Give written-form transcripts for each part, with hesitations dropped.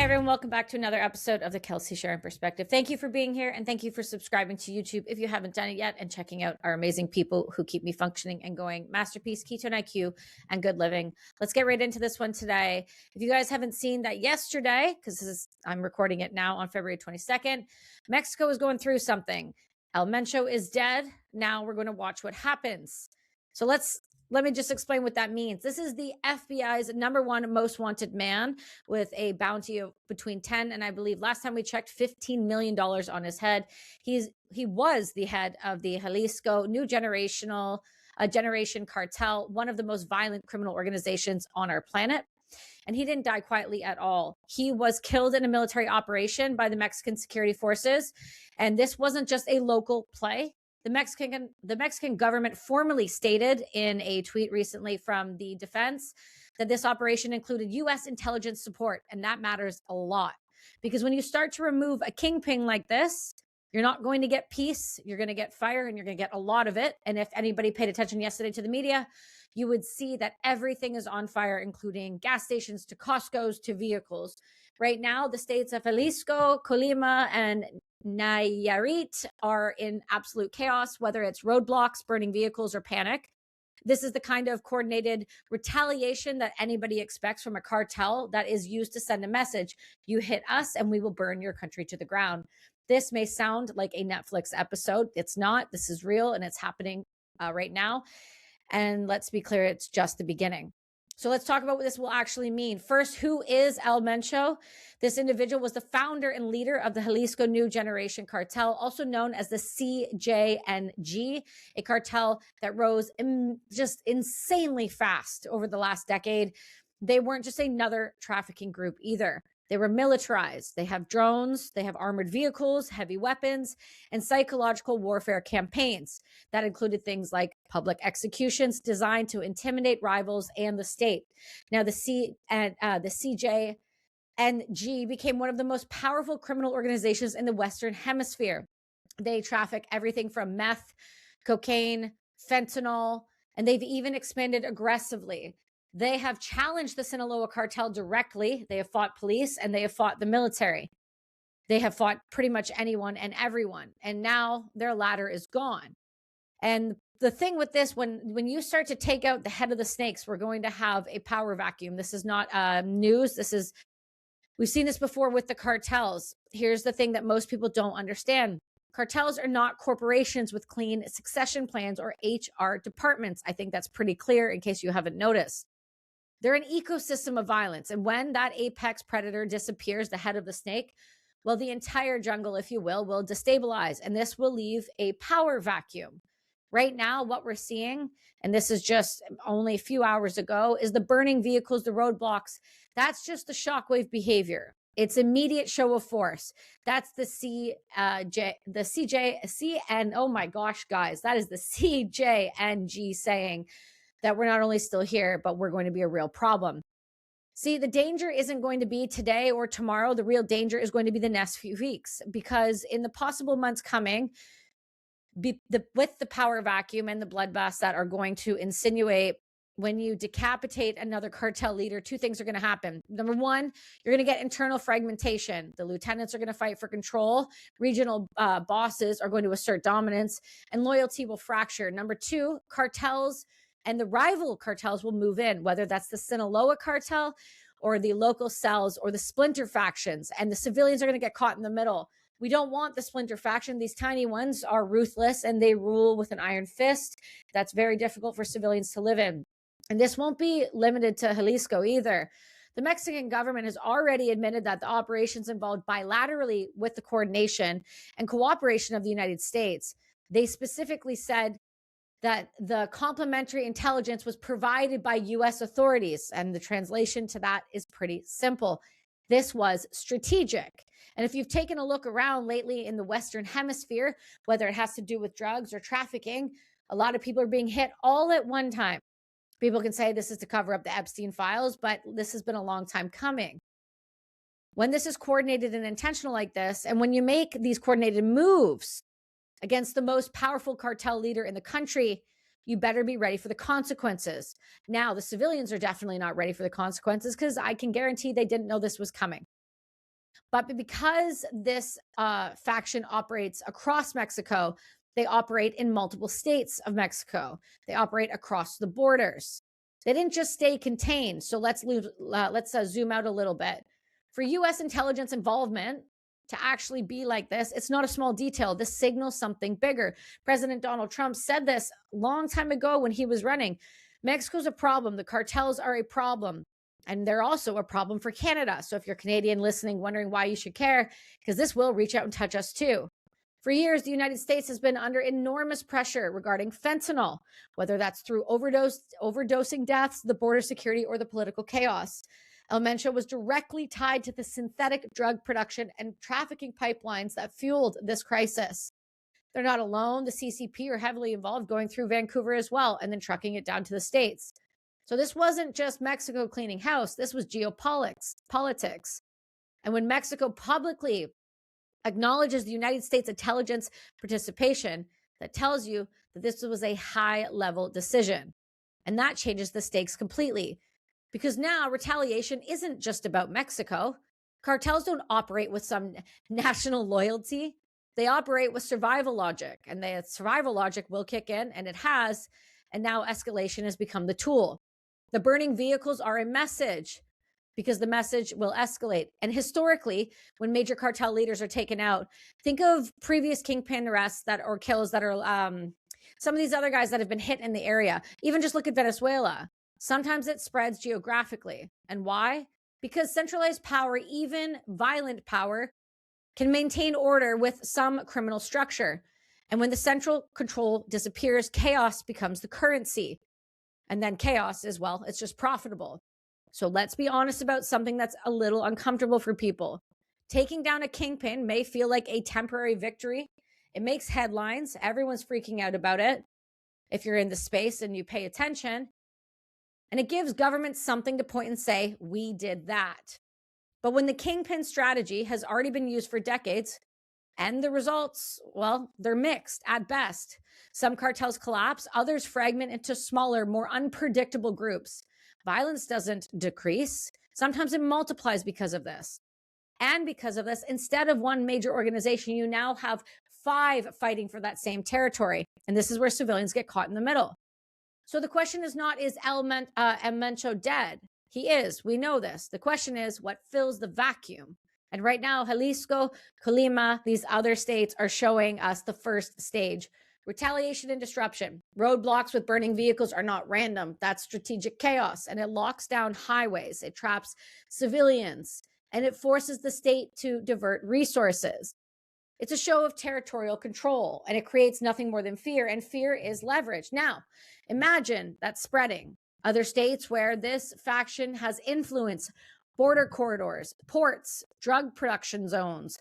everyone, welcome back to another episode of the Kelsi Sheren Perspective. Thank you for being here and thank you for subscribing to YouTube if you haven't done it yet and checking out our amazing people who keep me functioning and going. Masterpiece, Ketone IQ, and Good Living. Let's get right into this one today. If you guys haven't seen that yesterday, because I'm recording it now on February 22nd, Mexico is going through something. El Mencho is dead. Now we're going to watch what happens. So let me just explain what that means. This is the FBI's #1 most wanted man with a bounty of between 10 and I believe last time we checked $15 million on his head. He was the head of the Jalisco New Generation Cartel, one of the most violent criminal organizations on our planet. And he didn't die quietly at all. He was killed in a military operation by the Mexican security forces. And this wasn't just a local play. The Mexican government formally stated in a tweet recently from the defense that this operation included U.S. intelligence support. And that matters a lot because when you start to remove a kingpin like this, you're not going to get peace. You're going to get fire and you're going to get a lot of it. And if anybody paid attention yesterday to the media, you would see that everything is on fire, including gas stations to Costco's to vehicles. Right now, the states of Jalisco, Colima, and Nayarit are in absolute chaos, whether it's roadblocks, burning vehicles, or panic. This is the kind of coordinated retaliation that anybody expects from a cartel that is used to send a message. You hit us and we will burn your country to the ground. This may sound like a Netflix episode. It's not. This is real and it's happening right now. And let's be clear, it's just the beginning. So let's talk about what this will actually mean. First, who is El Mencho? This individual was the founder and leader of the Jalisco New Generation Cartel, also known as the CJNG, a cartel that rose just insanely fast over the last decade. They weren't just another trafficking group either. They were militarized. They have drones, they have armored vehicles, heavy weapons, and psychological warfare campaigns that included things like public executions designed to intimidate rivals and the state. Now, the CJNG became one of the most powerful criminal organizations in the Western Hemisphere. They traffic everything from meth, cocaine, fentanyl, and they've even expanded aggressively. They have challenged the Sinaloa cartel directly. They have fought police and they have fought the military. They have fought pretty much anyone and everyone. And now their ladder is gone. And the thing with this, when you start to take out the head of the snakes, we're going to have a power vacuum. This is not news. We've seen this before with the cartels. Here's the thing that most people don't understand. Cartels are not corporations with clean succession plans or HR departments. I think that's pretty clear in case you haven't noticed. They're an ecosystem of violence. And when that apex predator disappears, the head of the snake, well, the entire jungle, if you will destabilize. And this will leave a power vacuum. Right now, what we're seeing, and this is just only a few hours ago, is the burning vehicles, the roadblocks. That's just the shockwave behavior. It's immediate show of force. That's the oh my gosh, guys, that is the CJNG saying that we're not only still here, but we're going to be a real problem. See, the danger isn't going to be today or tomorrow. The real danger is going to be the next few weeks, because in the possible months coming, with the power vacuum and the bloodbaths that are going to insinuate, when you decapitate another cartel leader, two things are going to happen. Number one, you're going to get internal fragmentation. The lieutenants are going to fight for control. Regional bosses are going to assert dominance, and loyalty will fracture. Number two, cartels and the rival cartels will move in, whether that's the Sinaloa cartel or the local cells or the splinter factions, and the civilians are going to get caught in the middle. We don't want the splinter faction. These tiny ones are ruthless and they rule with an iron fist. That's very difficult for civilians to live in. And this won't be limited to Jalisco either. The Mexican government has already admitted that the operations involved bilaterally with the coordination and cooperation of the United States. They specifically said that the complementary intelligence was provided by U.S. authorities. And the translation to that is pretty simple. This was strategic. And if you've taken a look around lately in the Western Hemisphere, whether it has to do with drugs or trafficking, a lot of people are being hit all at one time. People can say this is to cover up the Epstein files, but this has been a long time coming. When this is coordinated and intentional like this, and when you make these coordinated moves against the most powerful cartel leader in the country, you better be ready for the consequences. Now, the civilians are definitely not ready for the consequences because I can guarantee they didn't know this was coming. But because this faction operates across Mexico, they operate in multiple states of Mexico. They operate across the borders. They didn't just stay contained. So let's zoom out a little bit. For U.S. intelligence involvement to actually be like this, it's not a small detail. This signals something bigger. President Donald Trump said this a long time ago when he was running. Mexico's a problem. The cartels are a problem. And they're also a problem for Canada. So if you're Canadian listening, wondering why you should care, because this will reach out and touch us too. For years, the United States has been under enormous pressure regarding fentanyl, whether that's through overdosing deaths, the border security, or the political chaos. El Mencho was directly tied to the synthetic drug production and trafficking pipelines that fueled this crisis. They're not alone. The CCP are heavily involved, going through Vancouver as well, and then trucking it down to the States. So this wasn't just Mexico cleaning house. This was geopolitics. And when Mexico publicly acknowledges the United States intelligence participation, that tells you that this was a high-level decision. And that changes the stakes completely. Because now retaliation isn't just about Mexico. Cartels don't operate with some national loyalty. They operate with survival logic. And the survival logic will kick in, and it has. And now escalation has become the tool. The burning vehicles are a message, because the message will escalate. And historically, when major cartel leaders are taken out, think of previous kingpin arrests or kills that are some of these other guys that have been hit in the area. Even just look at Venezuela. Sometimes it spreads geographically. And why? Because centralized power, even violent power, can maintain order with some criminal structure. And when the central control disappears, chaos becomes the currency. And then chaos is, well, it's just profitable. So let's be honest about something that's a little uncomfortable for people. Taking down a kingpin may feel like a temporary victory. It makes headlines. Everyone's freaking out about it if you're in the space and you pay attention. And it gives governments something to point and say, we did that. But when the kingpin strategy has already been used for decades, and the results, well, they're mixed at best. Some cartels collapse, others fragment into smaller, more unpredictable groups. Violence doesn't decrease. Sometimes it multiplies because of this. And because of this, instead of one major organization, you now have 5 fighting for that same territory. And this is where civilians get caught in the middle. So the question is not, is El Mencho dead? He is. We know this. The question is, what fills the vacuum? And right now, Jalisco, Colima, these other states are showing us the first stage. Retaliation and disruption. Roadblocks with burning vehicles are not random. That's strategic chaos. And it locks down highways. It traps civilians. And it forces the state to divert resources. It's a show of territorial control. And it creates nothing more than fear. And fear is leverage. Now, imagine that spreading. Other states where this faction has influence, border corridors, ports, drug production zones.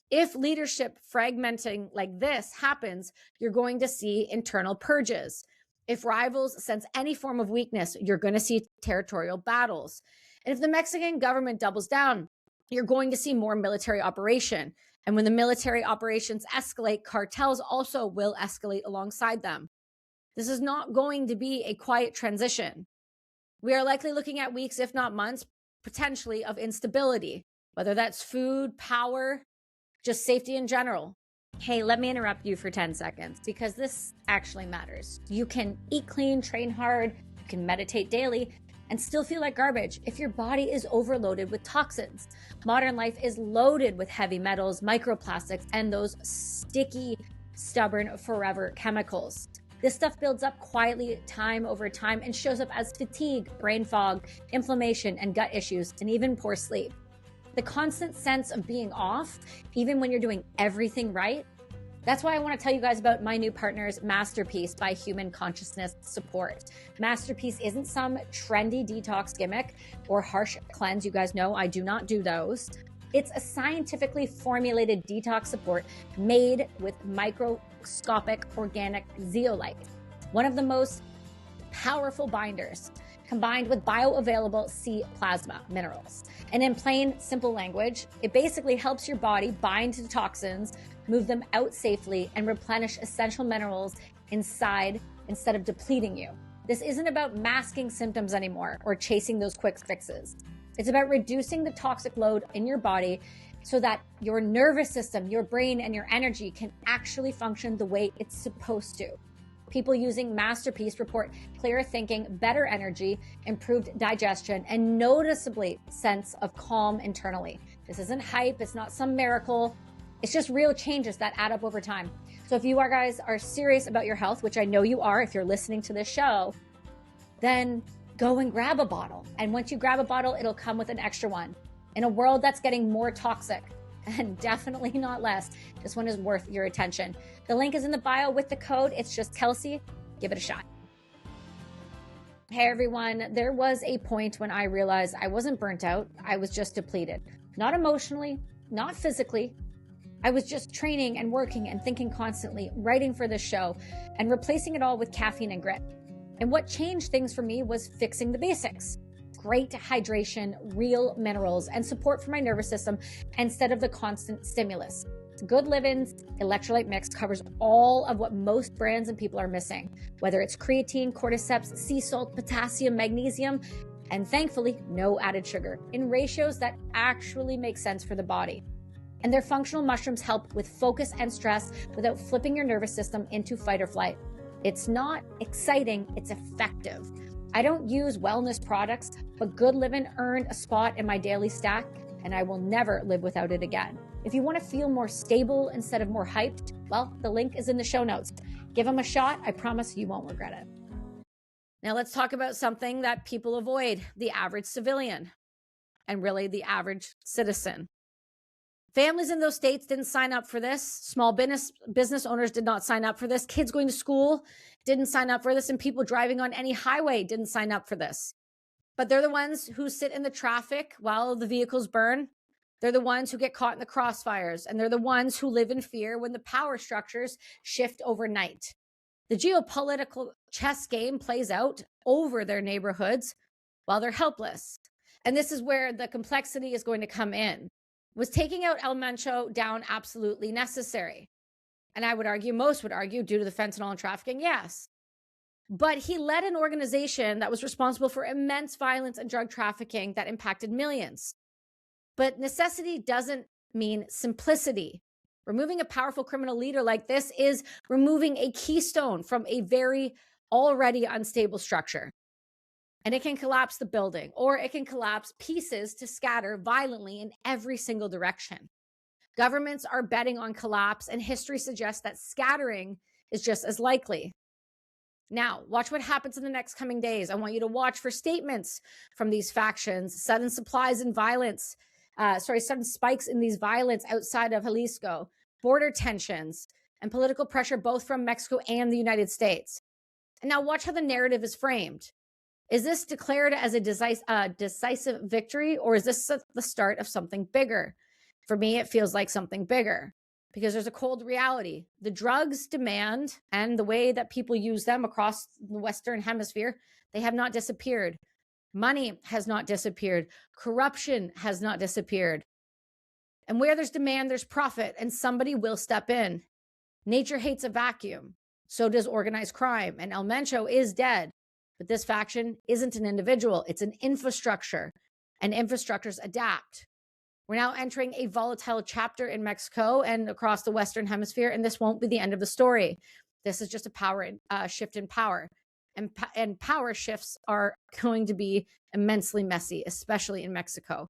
If leadership fragmenting like this happens, you're going to see internal purges. If rivals sense any form of weakness, you're going to see territorial battles. And if the Mexican government doubles down, you're going to see more military operation. And when the military operations escalate, cartels also will escalate alongside them. This is not going to be a quiet transition. We are likely looking at weeks, if not months, potentially of instability, whether that's food, power, just safety in general. Hey, let me interrupt you for 10 seconds because this actually matters. You can eat clean, train hard, you can meditate daily, and still feel like garbage if your body is overloaded with toxins. Modern life is loaded with heavy metals, microplastics, and those sticky, stubborn, forever chemicals. This stuff builds up quietly time over time and shows up as fatigue, brain fog, inflammation, and gut issues, and even poor sleep. The constant sense of being off, even when you're doing everything right. That's why I want to tell you guys about my new partners, Masterpiece by Human Consciousness Support. Masterpiece isn't some trendy detox gimmick or harsh cleanse. You guys know I do not do those. It's a scientifically formulated detox support made with microscopic organic zeolite, one of the most powerful binders, combined with bioavailable sea plasma minerals. And in plain, simple language, it basically helps your body bind to toxins, move them out safely, and replenish essential minerals inside instead of depleting you. This isn't about masking symptoms anymore or chasing those quick fixes. It's about reducing the toxic load in your body so that your nervous system, your brain, and your energy can actually function the way it's supposed to. People using Masterpiece report clearer thinking, better energy, improved digestion, and noticeably sense of calm internally. This isn't hype. It's not some miracle. It's just real changes that add up over time. So if you guys are serious about your health, which I know you are if you're listening to this show, then go and grab a bottle. And once you grab a bottle, it'll come with an extra one. In a world that's getting more toxic, and definitely not less, this one is worth your attention. The link is in the bio with the code. It's just Kelsi. Give it a shot. Hey everyone, there was a point when I realized I wasn't burnt out. I was just depleted. Not emotionally, not physically. I was just training and working and thinking constantly, writing for this show, and replacing it all with caffeine and grit. And what changed things for me was fixing the basics. Great hydration, real minerals, and support for my nervous system instead of the constant stimulus. Good Living's electrolyte mix covers all of what most brands and people are missing, whether it's creatine, cordyceps, sea salt, potassium, magnesium, and thankfully, no added sugar, in ratios that actually make sense for the body. And their functional mushrooms help with focus and stress without flipping your nervous system into fight or flight. It's not exciting, it's effective. I don't use wellness products, but Good Living earned a spot in my daily stack, and I will never live without it again. If you want to feel more stable instead of more hyped, well, the link is in the show notes. Give them a shot. I promise you won't regret it. Now let's talk about something that people avoid, the average civilian, and really the average citizen. Families in those states didn't sign up for this. Small business owners did not sign up for this. Kids going to school didn't sign up for this. And people driving on any highway didn't sign up for this. But they're the ones who sit in the traffic while the vehicles burn. They're the ones who get caught in the crossfires. And they're the ones who live in fear when the power structures shift overnight. The geopolitical chess game plays out over their neighborhoods while they're helpless. And this is where the complexity is going to come in. Was taking out El Mencho down absolutely necessary? And I would argue, most would argue, due to the fentanyl and trafficking, yes. But he led an organization that was responsible for immense violence and drug trafficking that impacted millions. But necessity doesn't mean simplicity. Removing a powerful criminal leader like this is removing a keystone from a very already unstable structure. And it can collapse the building, or it can collapse pieces to scatter violently in every single direction. Governments are betting on collapse, and history suggests that scattering is just as likely. Now, watch what happens in the next coming days. I want you to watch for statements from these factions, sudden spikes in these violence outside of Jalisco, border tensions, and political pressure both from Mexico and the United States. And now watch how the narrative is framed. Is this declared as a decisive victory, or is this the start of something bigger? For me, it feels like something bigger because there's a cold reality. The drugs demand and the way that people use them across the Western Hemisphere, they have not disappeared. Money has not disappeared. Corruption has not disappeared. And where there's demand, there's profit, and somebody will step in. Nature hates a vacuum. So does organized crime. And El Mencho is dead. But this faction isn't an individual, it's an infrastructure, and infrastructures adapt. We're now entering a volatile chapter in Mexico and across the Western Hemisphere, and this won't be the end of the story. This is just a shift in power. And power shifts are going to be immensely messy, especially in Mexico.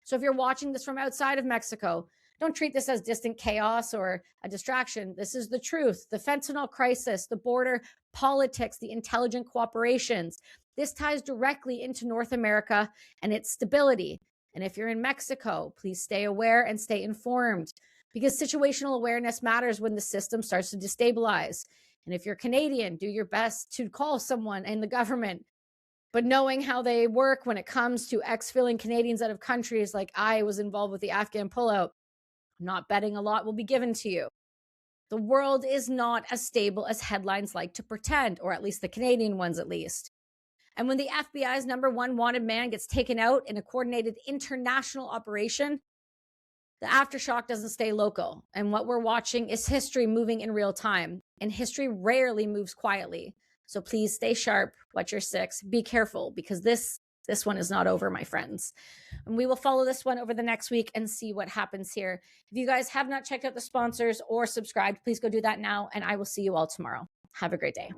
So if you're watching this from outside of Mexico, don't treat this as distant chaos or a distraction. This is the truth. The fentanyl crisis, the border politics, the intelligent cooperations. This ties directly into North America and its stability. And if you're in Mexico, please stay aware and stay informed because situational awareness matters when the system starts to destabilize. And if you're Canadian, do your best to call someone in the government. But knowing how they work when it comes to exfilling Canadians out of countries like I was involved with the Afghan pullout, not betting a lot will be given to you. The world is not as stable as headlines like to pretend, or at least the Canadian ones at least. And when the FBI's #1 wanted man gets taken out in a coordinated international operation, the aftershock doesn't stay local. And what we're watching is history moving in real time. And history rarely moves quietly. So please stay sharp, watch your six, be careful, because this This one is not over, my friends. And we will follow this one over the next week and see what happens here. If you guys have not checked out the sponsors or subscribed, please go do that now. And I will see you all tomorrow. Have a great day.